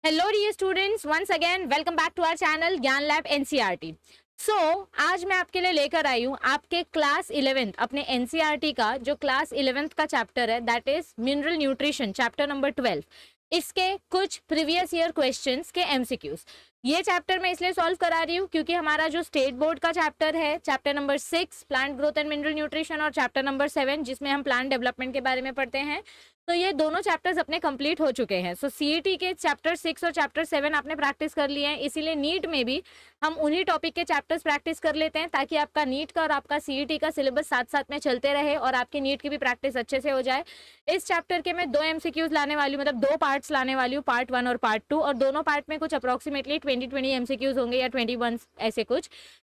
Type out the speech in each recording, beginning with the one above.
Hello dear students, once again welcome back to our channel Gyan lab NCERT. So आज मैं आपके लिए लेकर आई हूँ आपके क्लास 11th अपने एनसीईआरटी का जो क्लास 11th का चैप्टर है, that is mineral nutrition, chapter number 12। इसके कुछ प्रीवियस ईयर क्वेश्चंस के एमसीक्यूज। ये चैप्टर मैं इसलिए सॉल्व करा रही हूँ क्योंकि हमारा जो स्टेट बोर्ड का चैप्टर है, chapter number 6 plant growth and mineral nutrition, और चैप्टर नंबर 7 जिसमें हम प्लांट डेवलपमेंट के बारे में पढ़ते हैं, तो ये दोनों चैप्टर्स अपने कंप्लीट हो चुके हैं। सो सीईटी के चैप्टर 6 और चैप्टर 7 आपने प्रैक्टिस कर लिए हैं, इसीलिए नीट में भी हम उन्हीं टॉपिक के चैप्टर्स प्रैक्टिस कर लेते हैं ताकि आपका नीट का और आपका सीईटी का सिलेबस साथ साथ में चलते रहे और आपकी नीट की भी प्रैक्टिस अच्छे से हो जाए। इस चैप्टर के मैं 2 एमसीक्यूज लाने वाली हूँ, मतलब 2 पार्ट्स लाने वाली हूँ, पार्ट 1 और पार्ट 2, और दोनों पार्ट में कुछ अप्रोक्सीमेटली 20 एमसीक्यूज होंगे या 21 ऐसे कुछ।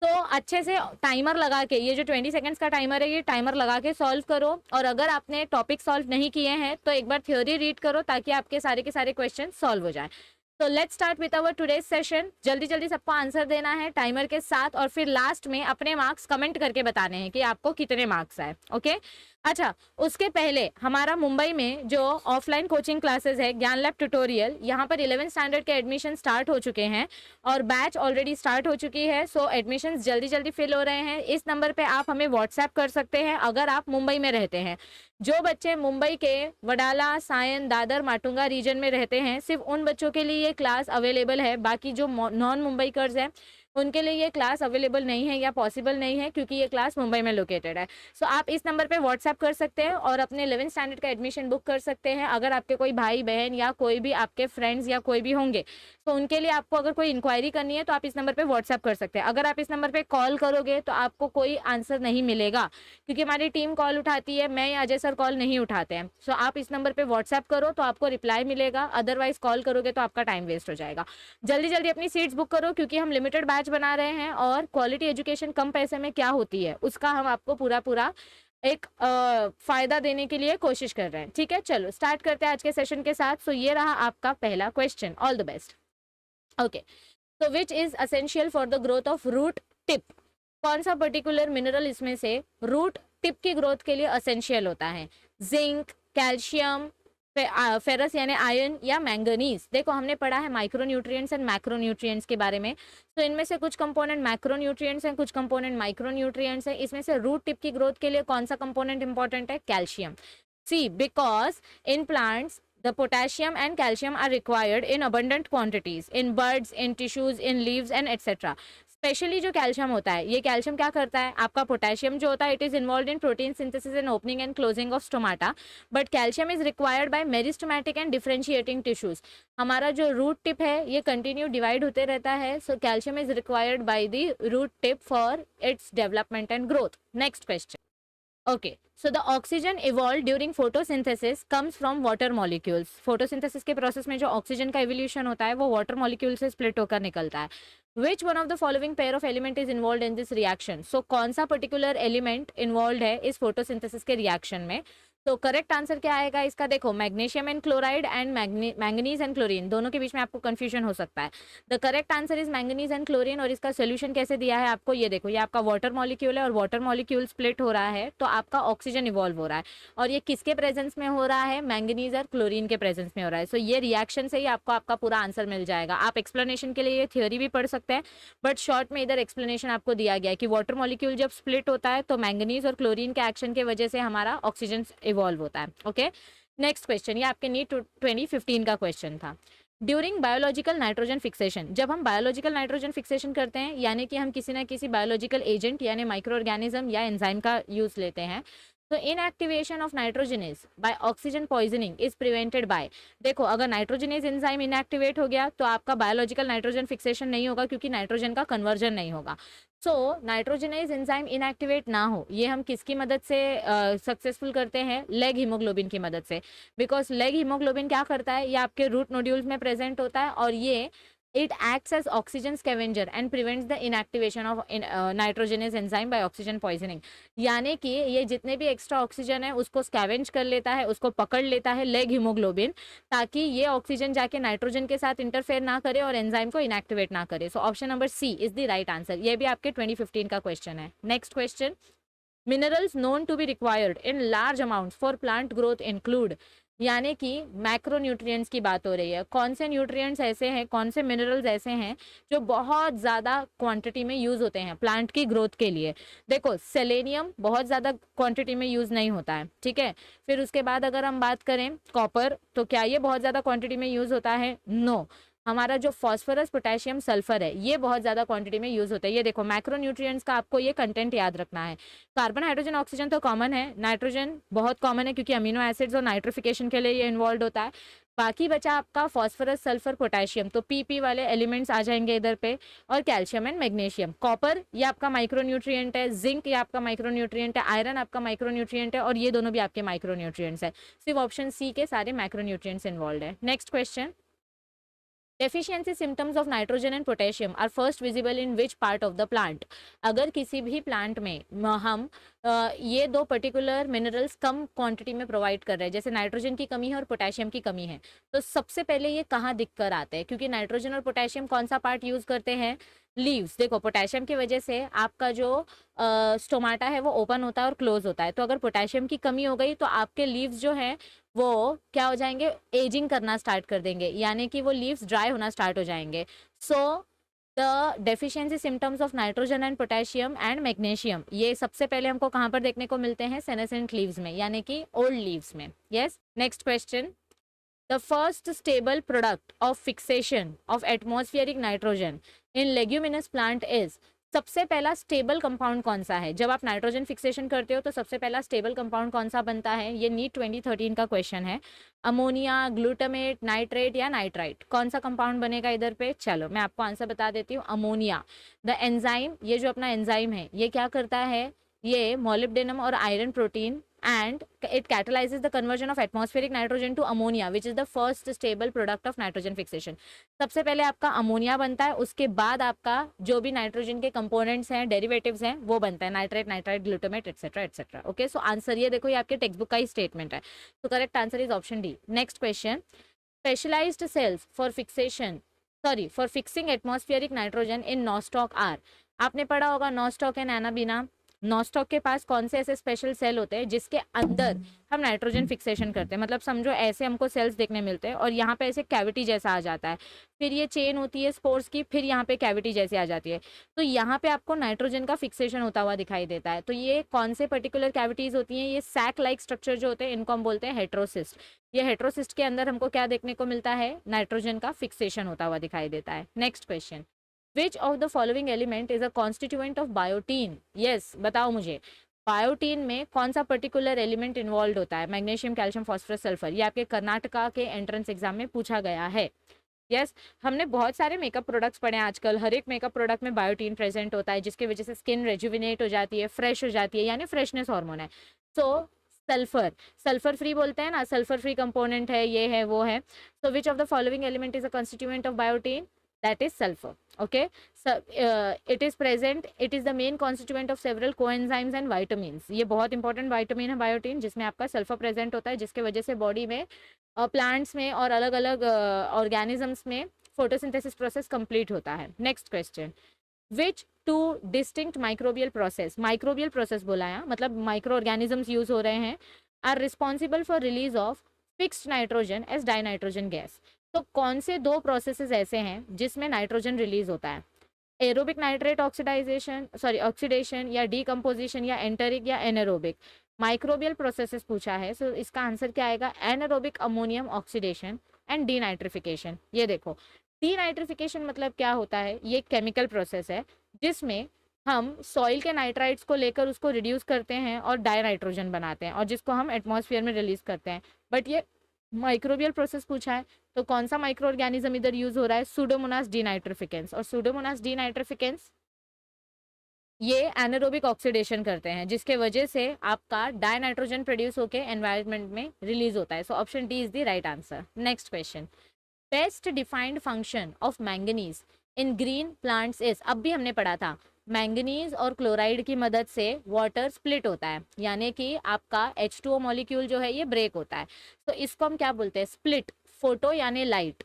तो अच्छे से टाइमर लगा के, ये जो 20 सेकंड्स का टाइमर है, ये टाइमर लगा के सॉल्व करो। और अगर आपने टॉपिक सॉल्व नहीं किए हैं तो एक बार थ्योरी रीड करो ताकि आपके सारे के सारे क्वेश्चन सॉल्व हो जाए। तो let's start with our today's session. जल्दी जल्दी सबको आंसर देना है टाइमर के साथ, और फिर लास्ट में अपने मार्क्स कमेंट करके बताने हैं कि आपको कितने मार्क्स आए। ओके, अच्छा, उसके पहले हमारा मुंबई में जो ऑफलाइन कोचिंग क्लासेस है ज्ञान लैब ट्यूटोरियल, यहाँ पर 11th स्टैंडर्ड के एडमिशन स्टार्ट हो चुके हैं और बैच ऑलरेडी स्टार्ट हो चुकी है। सो एडमिशन जल्दी जल्दी फिल हो रहे हैं। इस नंबर पे आप हमें व्हाट्सएप कर सकते हैं अगर आप मुंबई में रहते हैं। जो बच्चे मुंबई के वडाला, सायन, दादर, माटुंगा रीजन में रहते हैं, सिर्फ उन बच्चों के लिए ये क्लास अवेलेबल है। बाकी जो नॉन मुंबईकर्स हैं उनके लिए ये क्लास अवेलेबल नहीं है या पॉसिबल नहीं है क्योंकि ये क्लास मुंबई में लोकेटेड है। सो आप इस नंबर पे व्हाट्सएप कर सकते हैं और अपने 11th स्टैंडर्ड का एडमिशन बुक कर सकते हैं। अगर आपके कोई भाई बहन या कोई भी आपके फ्रेंड्स या कोई भी होंगे तो उनके लिए आपको अगर कोई इंक्वायरी करनी है तो आप इस नंबर पे व्हाट्सएप कर सकते हैं। अगर आप इस नंबर पे कॉल करोगे तो आपको कोई आंसर नहीं मिलेगा क्योंकि हमारी टीम कॉल उठाती है, मैं या अजय सर कॉल नहीं उठाते हैं। सो आप इस नंबर पे व्हाट्सएप करो तो आपको रिप्लाई मिलेगा, अदरवाइज कॉल करोगे तो आपका टाइम वेस्ट हो जाएगा। जल्दी जल्दी अपनी सीट्स बुक करो क्योंकि हम लिमिटेड बैच बना रहे हैं और क्वालिटी एजुकेशन कम पैसे में क्या होती है उसका हम आपको पूरा पूरा एक फायदा देने के लिए कोशिश कर रहे हैं। ठीक है, चलो स्टार्ट करते हैं आज के सेशन के साथ। सो ये रहा आपका पहला question. All the best. Okay, तो which is essential for the growth of root tip? कौन सा पर्टिकुलर मिनरल इसमें से रूट टिप की ग्रोथ के लिए असेंशियल होता है? जिंक, कैल्शियम, फेरस यानी आयरन, या मैंगनीज? देखो, हमने पढ़ा है माइक्रोन्यूट्रिएंट्स एंड मैक्रोन्यूट्रिएंट्स के बारे में। तो इनमें से कुछ कंपोनेंट मैक्रोन्यूट्रिएंट्स हैं, कुछ कंपोनेंट माइक्रोन्यूट्रिएंट्स हैं। इसमें से रूट टिप की ग्रोथ के लिए कौन सा कंपोनेंट इंपॉर्टेंट है? Calcium. C, because in plants the potassium and calcium are required in abundant quantities in buds, in tissues, in leaves and etc. Specially जो कैल्शियम होता है, ये कैल्शियम क्या करता है? आपका पोटेशियम जो होता है, it is involve in protein synthesis and opening and closing of stomata, but calcium is required by meristematic and differentiating tissues. हमारा जो रूट टिप है ये कंटिन्यू डिवाइड होते रहता है। So calcium is required by the root tip for its development and growth. Next question. Okay, so the oxygen evolved during photosynthesis comes from water molecules. Photosynthesis के process में जो oxygen का evolution होता है वो water molecule से split होकर निकलता है। Which one of the following pair of element is involved in this reaction? So कौन सा particular element involved है इस photosynthesis के reaction में? तो करेक्ट आंसर क्या आएगा इसका? देखो, magnesium and chloride and manganese and chlorine, दोनों के बीच में आपको कंफ्यूजन हो सकता है। The correct answer is manganese and chlorine. और इसका सोल्यूशन कैसे दिया है आपको, ये देखो, ये आपका वाटर मॉलिक्यूल है और वाटर मॉलिक्यूल स्प्लिट हो रहा है तो आपका ऑक्सीजन इवॉल्व हो रहा है। और ये किसके प्रेजेंस में हो रहा है? मैंगनीज और क्लोरीन के प्रेजेंस में हो रहा है। सो ये रिएक्शन से ही आपको आपका पूरा आंसर मिल जाएगा। आप एक्सप्लेनेशन के लिए ये थ्योरी भी पढ़ सकते हैं, बट शॉर्ट में इधर एक्सप्लेनेशन आपको दिया गया है कि वाटर मॉलिक्यूल जब स्प्लिट होता है तो मैंगनीज और क्लोरीन के एक्शन की वजह से हमारा ऑक्सीजन इवॉल्व होता है। Okay, next question. ये आपके नीट 2015 का क्वेश्चन था। ड्यूरिंग बायोलॉजिकल नाइट्रोजन फिक्सेशन, जब हम बायोलॉजिकल नाइट्रोजन फिक्सेशन करते हैं, यानी कि हम किसी ना किसी बायोलॉजिकल एजेंट यानी माइक्रो ऑर्गेनिज्म या एंजाइम का यूज लेते हैं, तो inactivation of nitrogenase by oxygen poisoning is prevented by. देखो, अगर नाइट्रोजनेज एंजाइम इनएक्टिवेट हो गया तो आपका बायोलॉजिकल नाइट्रोजन फिक्सेशन नहीं होगा क्योंकि नाइट्रोजन का कन्वर्जन नहीं होगा। सो नाइट्रोजनेज एंजाइम इनएक्टिवेट ना हो, ये हम किसकी मदद से सक्सेसफुल करते हैं? लेग हीमोग्लोबिन की मदद से। बिकॉज लेग हीमोग्लोबिन क्या करता है? ये आपके रूट नोड्यूल्स में प्रेजेंट होता है और ये it acts as oxygen scavenger and prevents the inactivation of nitrogenase enzyme by oxygen poisoning। यानी कि ये जितने भी एक्स्ट्रा ऑक्सीजन है उसको स्कैवेंज कर लेता है, उसको पकड़ लेता है लेग हीमोग्लोबिन, ताकि ये ऑक्सीजन जाके नाइट्रोजन के साथ इंटरफेयर ना करे और एंजाइम को इनएक्टिवेट ना करे। So option number C is the right answer. ये भी आपके 2015 का क्वेश्चन है। Next question. Minerals known to be required in large amounts for plant growth include। यानी कि मैक्रोन्यूट्रिएंट्स की बात हो रही है। कौन से न्यूट्रिएंट्स ऐसे हैं, कौन से मिनरल्स ऐसे हैं जो बहुत ज़्यादा क्वांटिटी में यूज़ होते हैं प्लांट की ग्रोथ के लिए? देखो, सेलेनियम बहुत ज़्यादा क्वांटिटी में यूज़ नहीं होता है, ठीक है। फिर उसके बाद अगर हम बात करें कॉपर, तो क्या ये बहुत ज़्यादा क्वांटिटी में यूज़ होता है? नो। हमारा जो फॉस्फोरस, पोटेशियम, सल्फर है, ये बहुत ज़्यादा क्वांटिटी में यूज़ होता है। ये देखो, मैक्रोन्यूट्रिएंट्स का आपको ये कंटेंट याद रखना है। कार्बन, हाइड्रोजन, ऑक्सीजन तो कॉमन है, नाइट्रोजन बहुत कॉमन है क्योंकि अमीनो एसिड्स और नाइट्रिफिकेशन के लिए ये इन्वॉल्व होता है। बाकी बचा आपका फॉस्फोरस, सल्फर, पोटेशियम, तो पीपी वाले एलिमेंट्स आ जाएंगे इधर पे, और कैल्शियम एंड मैग्नीशियम। कॉपर ये आपका माइक्रोन्यूट्रिएंट है, जिंक ये आपका माइक्रोन्यूट्रिएंट है, आयरन आपका माइक्रोन्यूट्रिएंट है, और ये दोनों भी आपके माइक्रोन्यूट्रिएंट्स है। सिर्फ ऑप्शन सी के सारे माइक्रोन्यूट्रिएंट्स इन्वॉल्व है। Next question, deficiency symptoms of nitrogen and potassium are first visible in which part of the plant? अगर किसी भी प्लांट में हम ये दो पर्टिकुलर मिनरल्स कम क्वांटिटी में प्रोवाइड कर रहे हैं, जैसे नाइट्रोजन की कमी है और पोटेशियम की कमी है, तो सबसे पहले ये कहाँ दिख कर आते हैं? क्योंकि नाइट्रोजन और पोटेशियम कौन सा पार्ट यूज करते हैं? लीव्स। देखो, पोटेशियम की वजह से आपका जो स्टोमाटा है वो ओपन होता है और क्लोज होता है, तो अगर पोटेशियम की कमी हो गई तो आपके लीव्स जो है वो क्या हो जाएंगे? एजिंग करना स्टार्ट कर देंगे, यानी कि वो लीव्स ड्राई होना स्टार्ट हो जाएंगे। So the deficiency symptoms of nitrogen and potassium and magnesium, ये सबसे पहले हमको कहाँ पर देखने को मिलते हैं? सेनेसेंट लीव्स में, यानी कि ओल्ड लीव्स में। Yes. Next question, the first stable product of fixation of atmospheric nitrogen in leguminous plant is? सबसे पहला स्टेबल कंपाउंड कौन सा है? जब आप नाइट्रोजन फिक्सेशन करते हो तो सबसे पहला स्टेबल कंपाउंड कौन सा बनता है? ये नीट 2013 का क्वेश्चन है। अमोनिया, ग्लूटामेट, नाइट्रेट या नाइट्राइट, कौन सा कंपाउंड बनेगा इधर पे? चलो मैं आपको आंसर बता देती हूँ, अमोनिया। द एंजाइम, ये जो अपना एंजाइम है ये क्या करता है? ये मोलिब्डेनम और iron protein and it catalyzes the conversion of atmospheric nitrogen to ammonia which is the first stable product of nitrogen fixation. सबसे पहले आपका अमोनिया बनता है, उसके बाद आपका जो भी नाइट्रोजन के कंपोनेंट्स हैं, डेरिवेटिव्स हैं, वो बनता है, nitrate, nitrite, glutamate, etcetera etcetera. Okay, so answer ये देखो, ये आपके टेक्स्ट बुक का ही स्टेटमेंट है, तो correct answer is option D. Next question, specialized cells for fixation for fixing atmospheric nitrogen in Nostoc are? आपने पढ़ा होगा नॉस्टॉक एंड एनाबीना। नॉस्टॉक के पास कौन से ऐसे स्पेशल सेल होते हैं जिसके अंदर हम नाइट्रोजन फिक्सेशन करते हैं? मतलब समझो ऐसे हमको सेल्स देखने मिलते हैं और यहाँ पे ऐसे कैविटी जैसा आ जाता है, फिर ये चेन होती है स्पोर्स की, फिर यहाँ पे कैविटी जैसी आ जाती है, तो यहाँ पे आपको नाइट्रोजन का फिक्सेशन होता हुआ दिखाई देता है। तो ये कौन से पर्टिकुलर कैविटीज होती हैं? ये सैक लाइक स्ट्रक्चर जो होते हैं इनको हम बोलते हैं हेट्रोसिस्ट। ये हेट्रोसिस्ट के अंदर हमको क्या देखने को मिलता है? नाइट्रोजन का फिक्सेशन होता हुआ दिखाई देता है। Next question, Which of the following element is a constituent of biotin? Yes, बताओ मुझे, बायोटीन में कौन सा पर्टिकुलर एलिमेंट इन्वॉल्व होता है? Magnesium, calcium, phosphorus, sulphur. ये आपके कर्नाटका के एंट्रेंस एग्जाम में पूछा गया है। यस, हमने बहुत सारे मेकअप प्रोडक्ट्स पढ़े हैं आजकल, हर एक मेकअप प्रोडक्ट में बायोटीन प्रेजेंट होता है, जिसकी वजह से स्किन रेजुविनेट हो जाती है, फ्रेश हो जाती है, यानी फ्रेशनेस हार्मोन है। सो सल्फर, सल्फर फ्री बोलते हैं ना, सल्फर फ्री कंपोनेंट है, ये है वो है। So which of the following element is a constituent of biotin? That is sulfur. Okay, so it is present, it is the main constituent of several coenzymes and vitamins. ये बहुत important vitamin है biotin, जिसमें आपका sulphur present होता है, जिसके वजह से बॉडी में प्लांट्स में और अलग अलग ऑर्गेनिजम्स में फोटोसिंथेसिस प्रोसेस कंप्लीट होता है। Next question, which two distinct microbial process, microbial process बोला है मतलब माइक्रो ऑर्गेनिजम्स यूज हो रहे हैं, are responsible for release of fixed nitrogen as dinitrogen gas? तो कौन से दो प्रोसेसेस ऐसे हैं जिसमें नाइट्रोजन रिलीज होता है? एरोबिक नाइट्रेट ऑक्सीडेशन या डीकम्पोजिशन या एंटरिक या एनारोबिक? माइक्रोबियल प्रोसेसेस पूछा है, सो इसका आंसर क्या आएगा? Anaerobic ammonium oxidation and denitrification. ये देखो, डीनाइट्रिफिकेशन मतलब क्या होता है? ये केमिकल प्रोसेस है जिसमें हम सॉइल के नाइट्राइट्स को लेकर उसको रिड्यूस करते हैं और डाइनाइट्रोजन बनाते हैं, और जिसको हम एटमॉस्फेयर में रिलीज करते हैं। बट ये माइक्रोबियल प्रोसेस पूछा है, तो कौन सा माइक्रो ऑर्गेनिज्म इधर यूज हो रहा है? सूडोमोनास डीनाइट्रिफिकेंस। और सूडोमोनास डीनाइट्रिफिकेंस ये एनारोबिक ऑक्सीडेशन करते हैं, जिसके वजह से आपका डाइनाइट्रोजन प्रोड्यूस होकर एनवायरनमेंट में रिलीज होता है। So option D is the right answer. Next question, best defined function of manganese in green plants is? अब भी हमने पढ़ा था, मैंगनीज और क्लोराइड की मदद से वाटर स्प्लिट होता है, यानी कि आपका H2O मॉलिक्यूल जो है ये ब्रेक होता है, तो इसको हम क्या बोलते हैं? स्प्लिट। फोटो यानी लाइट,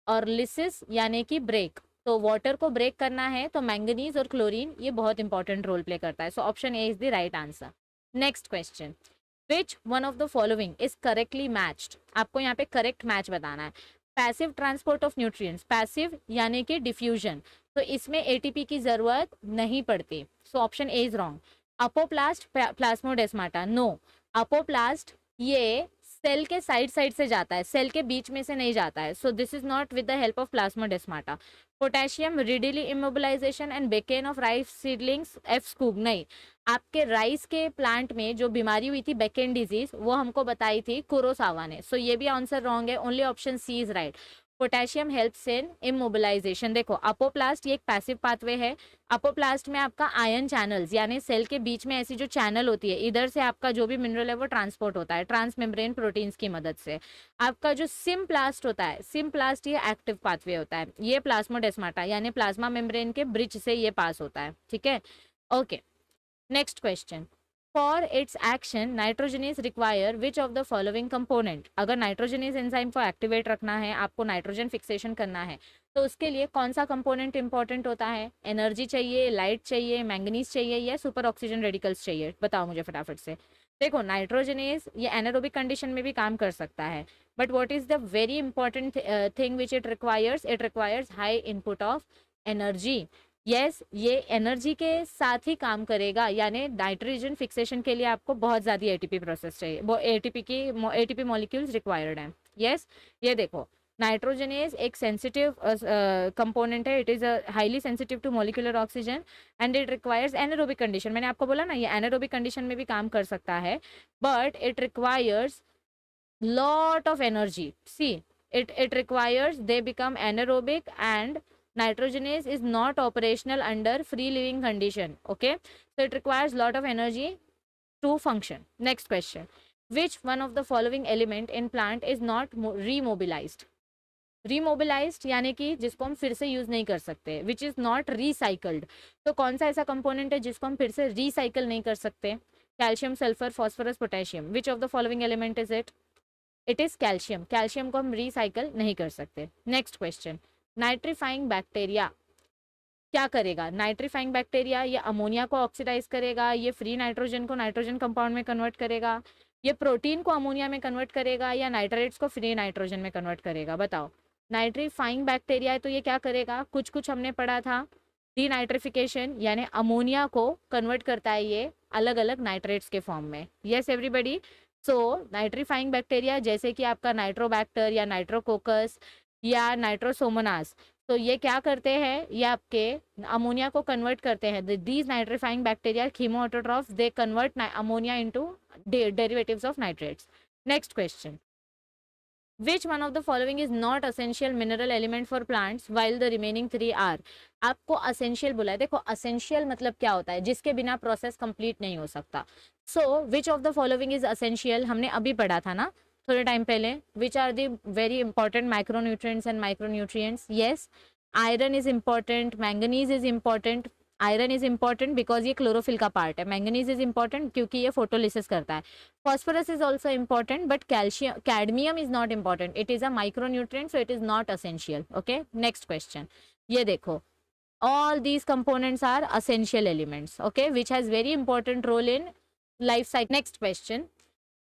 और लिसिस यानी कि ब्रेक। तो वाटर को ब्रेक करना है तो मैंगनीज और क्लोरीन ये बहुत इंपॉर्टेंट रोल प्ले करता है। सो option A is the right answer. Next question, which one of the following is correctly matched, आपको यहाँ पे करेक्ट मैच बताना है। Passive transport of nutrients, passive यानी कि डिफ्यूजन, तो इसमें एटीपी की जरूरत नहीं पड़ती, so option A is wrong. Apoplast plasmodesmata, no, apoplast ये सेल के साइड से जाता है, सेल के बीच में से नहीं जाता है, so this is not with the help of plasmodesmata. Potassium readily immobilization and bakanae of rice seedlings, F स्कूब, नहीं, आपके राइस के प्लांट में जो बीमारी हुई थी बेकेन डिजीज, वो हमको बताई थी कुरोसावा ने, सो ये भी आंसर रॉन्ग है, only option C is right. Potassium helps in immobilization, देखो अपोप्लास्ट ये एक पैसिव पाथवे है, अपोप्लास्ट में आपका आयन चैनल्स यानी सेल के बीच में ऐसी जो चैनल होती है, इधर से आपका जो भी मिनरल है वो ट्रांसपोर्ट होता है ट्रांसमेम्ब्रेन प्रोटीन्स की मदद से। आपका जो सिम्प्लास्ट होता है, सिम्प्लास्ट ये एक्टिव पाथवे होता है, ये प्लाज्मोडेस्माटा यानी प्लाज्मा मेम्ब्रेन के ब्रिज से ये पास होता है, ठीक है। Okay, next question, for its action nitrogenase require which of the following component, अगर नाइट्रोजनेज एंजाइम को एक्टिवेट रखना है, आपको नाइट्रोजन फिक्सेशन करना है, तो उसके लिए कौन सा कंपोनेंट इंपॉर्टेंट होता है? एनर्जी चाहिए, लाइट चाहिए, मैंगनीज चाहिए या सुपर ऑक्सीजन रेडिकल्स चाहिए? बताओ मुझे फटाफट से। देखो नाइट्रोजनेज ये एनारोबिक कंडीशन में भी काम कर सकता है, but what is the very important thing which it requires high input of energy. Yes, ये एनर्जी के साथ ही काम करेगा, यानी नाइट्रोजन फिक्सेशन के लिए आपको बहुत ज़्यादा एटीपी प्रोसेस चाहिए, वो एटीपी मॉलिक्यूल्स रिक्वायर्ड हैं। यस, ये देखो नाइट्रोजनेज एक सेंसिटिव कंपोनेंट है, it is a highly sensitive to molecular oxygen and it requires anaerobic condition, मैंने आपको बोला ना ये एनारोबिक कंडीशन में भी काम कर सकता है, but it requires lot of energy. See, it requires they become anaerobic and nitrogenase is not operational under free living condition. Okay, so it requires lot of energy to function. Next question, which one of the following element in plant is not remobilized? Remobilised यानी कि जिसको हम फिर से use नहीं कर सकते, which is not recycled, तो कौन सा ऐसा कंपोनेंट है जिसको हम फिर से रिसाइकल नहीं कर सकते? Calcium, sulphur, phosphorus, potassium, which of the following element is it? It is calcium, calcium को हम रिसाइकल नहीं कर सकते। नेक्स्ट क्वेश्चन, नाइट्रीफाइंग बैक्टीरिया क्या करेगा? नाइट्रीफाइंग बैक्टीरिया ये अमोनिया को ऑक्सीडाइज करेगा, ये फ्री नाइट्रोजन को नाइट्रोजन कंपाउंड में कन्वर्ट करेगा, ये प्रोटीन को अमोनिया में कन्वर्ट करेगा या नाइट्रेट्स को फ्री नाइट्रोजन में कन्वर्ट करेगा? बताओ। नाइट्रीफाइंग बैक्टीरिया है तो ये क्या करेगा? कुछ कुछ हमने पढ़ा था, डीनाइट्रिफिकेशन यानी अमोनिया को कन्वर्ट करता है ये अलग अलग नाइट्रेट्स के फॉर्म में। यस एवरीबडी, सो नाइट्रीफाइंग बैक्टीरिया जैसे कि आपका नाइट्रोबैक्टर या नाइट्रोकोकस या नाइट्रोसोमोनास, तो ये क्या करते हैं? ये आपके अमोनिया को कन्वर्ट करते हैं। These nitrifying bacteria chemoautotrophs, they convert ammonia into derivatives of nitrates. Next question, which one of the following is not essential mineral element for plants while the remaining three are? आपको essential बोला है, देखो essential मतलब क्या होता है? जिसके बिना प्रोसेस कंप्लीट नहीं हो सकता। so which of the following is essential हमने अभी पढ़ा था ना थोड़े टाइम पहले, which are the very important micronutrients and micronutrients? yes, iron is important, manganese is important, iron is important because ये क्लोरोफिल का पार्ट है, मैंगनीज इज इंपॉर्टेंट क्योंकि ये फोटोलिसिस करता है, phosphorus is also important but cadmium is not important, it is a micronutrient so it is not essential. Okay, next question, ये देखो all these components are essential elements, okay, which has very important role in life cycle. Next question,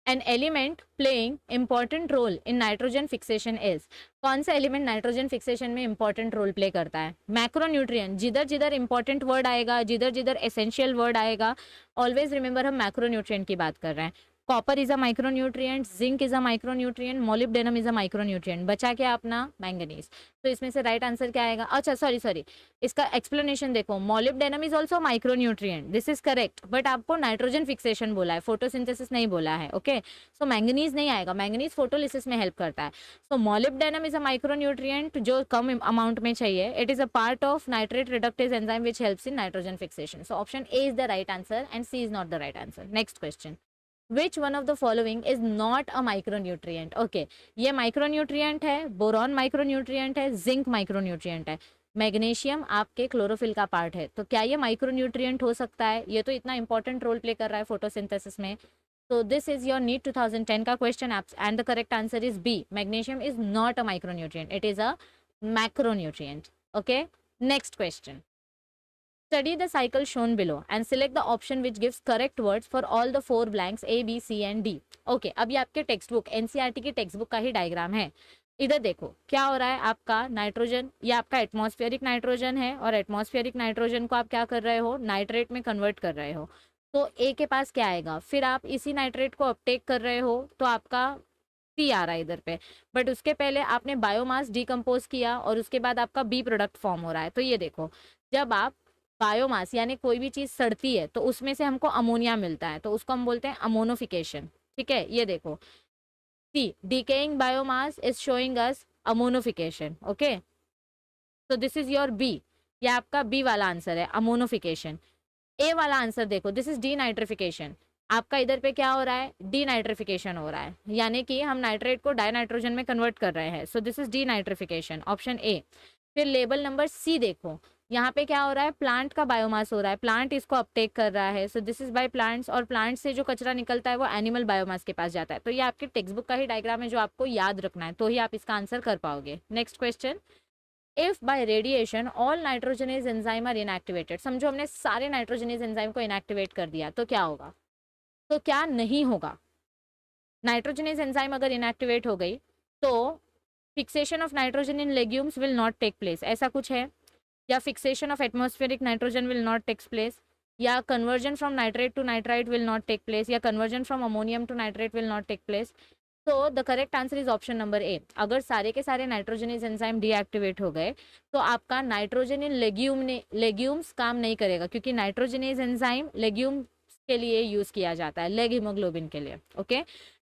an element playing important role in nitrogen fixation is? कौन सा element nitrogen fixation में important role play करता है? Macronutrient, जिधर जिधर important word आएगा, जिधर जिधर एसेंशियल वर्ड आएगा, ऑलवेज रिमेंबर हम मैक्रोन्यूट्रिएंट की बात कर रहे हैं। Copper is a micronutrient, zinc is a micronutrient, molybdenum is a micronutrient, बचा क्या अपना? मैंगनीज। तो इसमें से राइट आंसर क्या आएगा? अच्छा सॉरी, इसका एक्सप्लेनेशन देखो, molybdenum is also micronutrient, this is correct, but आपको नाइट्रोजन फिक्सेशन बोला है, फोटोसिंथेसिस नहीं बोला है। ओके, सो मैंगनीज नहीं आएगा, मैंगनीज फोटोलिसिस में हेल्प करता है। So molybdenum is a micronutrient जो कम अमाउंट में चाहिए, it is a part of nitrate reductase enzyme which helps in nitrogen fixation. So option A is the right answer and C is not the right answer. Next question, Which one of the following is not a micronutrient? Okay, ये micronutrient है, boron micronutrient है, zinc micronutrient है, magnesium आपके chlorophyll का part है, तो क्या ये माइक्रोन्यूट्रिएंट हो सकता है? ये तो इतना इंपॉर्टेंट रोल प्ले कर रहा है फोटोसिंथेसिस में। So this is your NEET 2010 का question and the correct answer is B. Magnesium is not a micronutrient, it is a macronutrient. Okay, next question. Study the cycle shown below and select the option which gives correct words for all the 4 blanks A, B, C and D. Okay, अब ये आपके text book NCERT की text book का ही diagram है। इधर देखो क्या हो रहा है, आपका नाइट्रोजन, ये आपका एटमॉस्फेरिक नाइट्रोजन है और एटमॉस्फेरिक नाइट्रोजन को आप क्या कर रहे हो, नाइट्रेट में कन्वर्ट कर रहे हो। तो ए के पास क्या आएगा, फिर आप इसी नाइट्रेट को अपटेक कर रहे हो तो आपका सी आ रहा है इधर पे, बट उसके पहले आपने बायोमास डिकम्पोज किया और उसके बाद आपका बी प्रोडक्ट फॉर्म हो रहा है। तो ये देखो, जब आप बायोमास यानी कोई भी चीज सड़ती है तो उसमें से हमको अमोनिया मिलता है, तो उसको हम बोलते हैं अमोनोफिकेशन। ठीक है, ये देखो see decaying biomass is showing us ammonification. Okay, तो दिस इज योर बी, ये आपका बी वाला आंसर है अमोनोफिकेशन। ए वाला आंसर देखो, दिस इज डी नाइट्रिफिकेशन। आपका इधर पे क्या हो रहा है, डी नाइट्रिफिकेशन हो रहा है, यानी कि हम नाइट्रेट को डाइनाइट्रोजन में कन्वर्ट कर रहे हैं। सो this is D nitrification, option A. फिर लेबल नंबर सी देखो, यहाँ पे क्या हो रहा है, प्लांट का बायोमास हो रहा है, प्लांट इसको अपटेक कर रहा है। So this is by plants, और प्लांट से जो कचरा निकलता है वो एनिमल बायोमास के पास जाता है। तो ये आपके टेक्स्ट बुक का ही डायग्राम है जो आपको याद रखना है, तो ही आप इसका आंसर कर पाओगे। Next question, if by radiation all nitrogenase enzyme are inactivated, समझो हमने सारे नाइट्रोजनेज एंजाइम को इनएक्टिवेट कर दिया, तो क्या होगा, तो क्या नहीं होगा। नाइट्रोजनेज एंजाइम अगर इनएक्टिवेट हो गई तो fixation of nitrogen in legumes will not take place, ऐसा कुछ है, या fixation of atmospheric nitrogen will not takes place, या conversion from nitrate to nitrite will not take place, या conversion from ammonium to nitrate will not take place. तो the correct answer is option number A. अगर सारे के सारे nitrogenase enzyme deactivate हो गए तो आपका नाइट्रोजन इन लेग्यूम्स काम नहीं करेगा, क्योंकि नाइट्रोजनेज एंजाइम लेग्यूम के लिए यूज किया जाता है, लेग हीमोग्लोबिन के लिए। ओके,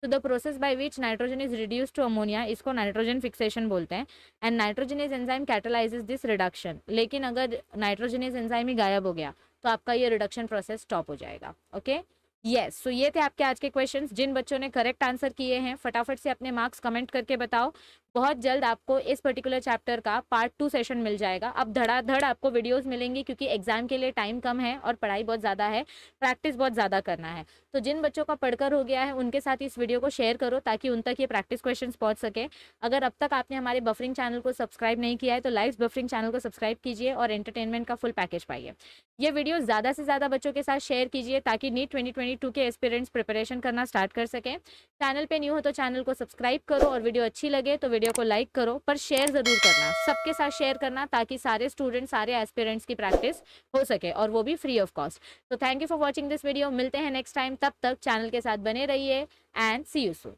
तो the process by which nitrogen is reduce to ammonia, इसको नाइट्रोजन फिक्सेशन बोलते हैं, and nitrogenase enzyme catalyses this reduction. लेकिन अगर नाइट्रोजनेज एंजाइम ही गायब हो गया तो आपका ये रिडक्शन प्रोसेस स्टॉप हो जाएगा। ओके, यस, सो ये थे आपके आज के क्वेश्चंस। जिन बच्चों ने करेक्ट आंसर किए हैं फटाफट से अपने मार्क्स कमेंट करके बताओ। बहुत जल्द आपको इस पर्टिकुलर चैप्टर का पार्ट 2 सेशन मिल जाएगा। अब धड़ाधड़ आपको वीडियोस मिलेंगी, क्योंकि एग्जाम के लिए टाइम कम है और पढ़ाई बहुत ज़्यादा है, प्रैक्टिस बहुत ज़्यादा करना है। तो जिन बच्चों का पढ़कर हो गया है उनके साथ इस वीडियो को शेयर करो ताकि उन तक ये प्रैक्टिस क्वेश्चन पहुँच सके। अगर अब तक आपने हमारे बफरिंग चैनल को सब्सक्राइब नहीं किया है तो लाइव बफरिंग चैनल को सब्सक्राइब कीजिए और एंटरटेनमेंट का फुल पैकेज पाइए। ये वीडियो ज़्यादा से ज़्यादा बच्चों के साथ शेयर कीजिए ताकि नीट 2022 के एस्पिरेंट्स प्रिपरेशन करना स्टार्ट कर सकें। चैनल पे न्यू हो तो चैनल को सब्सक्राइब करो, और वीडियो अच्छी लगे तो वीडियो को लाइक करो, पर शेयर ज़रूर करना, सबके साथ शेयर करना ताकि सारे स्टूडेंट्स, सारे एस्पिरेंट्स की प्रैक्टिस हो सके, और वो भी फ्री ऑफ कॉस्ट। तो thank you for watching this video, मिलते हैं नेक्स्ट टाइम, तब तक चैनल के साथ बने रहिए एंड सी यू सून।